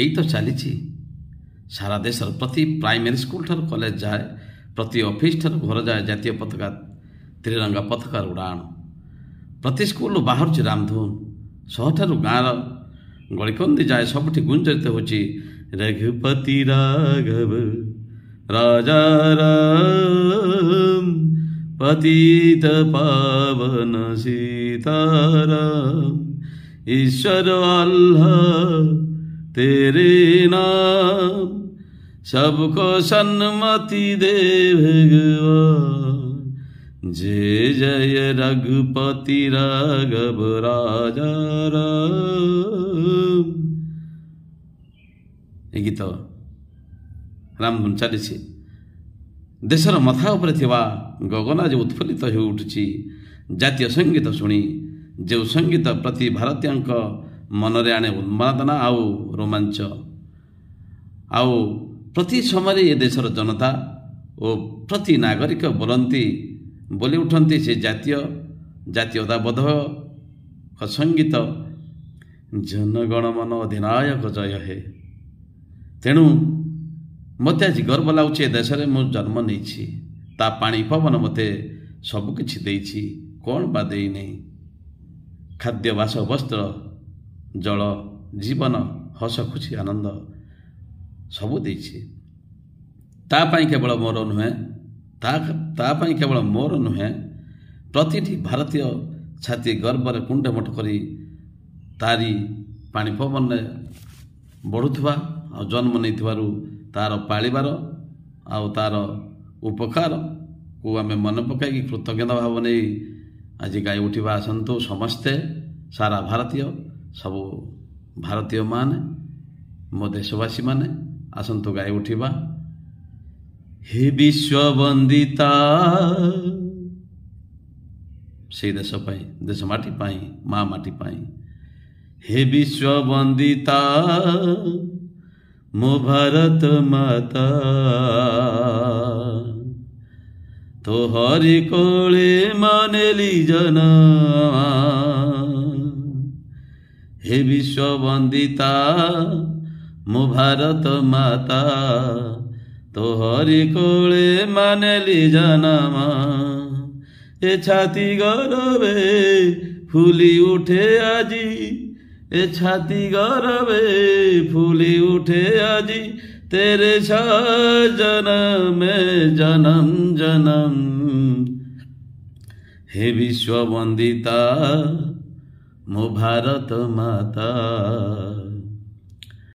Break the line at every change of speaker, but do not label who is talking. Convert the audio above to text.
यही तो चली सारा देश प्रति प्राइमरी स्कूल ठार कॉलेज जाए प्रति ऑफिस ठार घर जाए जातीय पताका त्रिरंगा पताकार उड़ाण प्रति स्कूल बाहर रामधुन सहठार गाँव गलिकंदी जाए सबुठी गुंजरित होची रघुपति राघव राजा राम पतित पावन सीताराम ईश्वर अल्लाह तेरे नाम सबको सन्मति दे भगवान जय जय रघुपति राघव राजा राम। ए गीत रामधुन चली देशर मथा उपरे थिबा गगन आज उत्फुल्लित हो उठुची जातीय संगीत शुणी जो संगीत प्रति भारतीय मनरे आने उन्मादना आउ रोमांच आउ प्रति समय ये देशर जनता और प्रति नागरिक बोलती बोली उठती से जातीयताबोध संगीत जनगण मन अधिनायक जय हे। तेणु मत आज गर्व लाଗୁଛି देश में मु जन्म नहीं ता पानी पवन मते सबकिछि देइछि कौन बा देई नहीं खाद्य बास वस्त्र जल जीवन हस खुशी आनंद सबू देइछि ता पाई केवल मोर नुहे ता पाई केवल मोर नुहे प्रतिटी भारतीय छाती गर्व कुंडमठ करी तारी पानी पवन बढ़ुवा आ जन्म नहीं तार पालिबार आउ तार उपकार को आम मन पकई कृतज्ञता भाव नहीं आज गाई उठा आसतु समस्ते सारा भारतीय सबू भारतीय मान मो देशवासी माने आसतु गाई उठा हे विश्व वंदिता से देश पाई देश माटी पाई माँ माटी पाई हे विश्व वंदिता मो भारत माता तो हरि कोले मानेली जना हे विश्व वंदिता मो भारत माता तो हरि कोले मानेली जनमा ए छाती गौरवे फूली उठे आजी ए छाती गौरवे फूली उठे आजी तेरे जन्म में जन्म जन्म हे विश्व वंदिता मो भारत माता।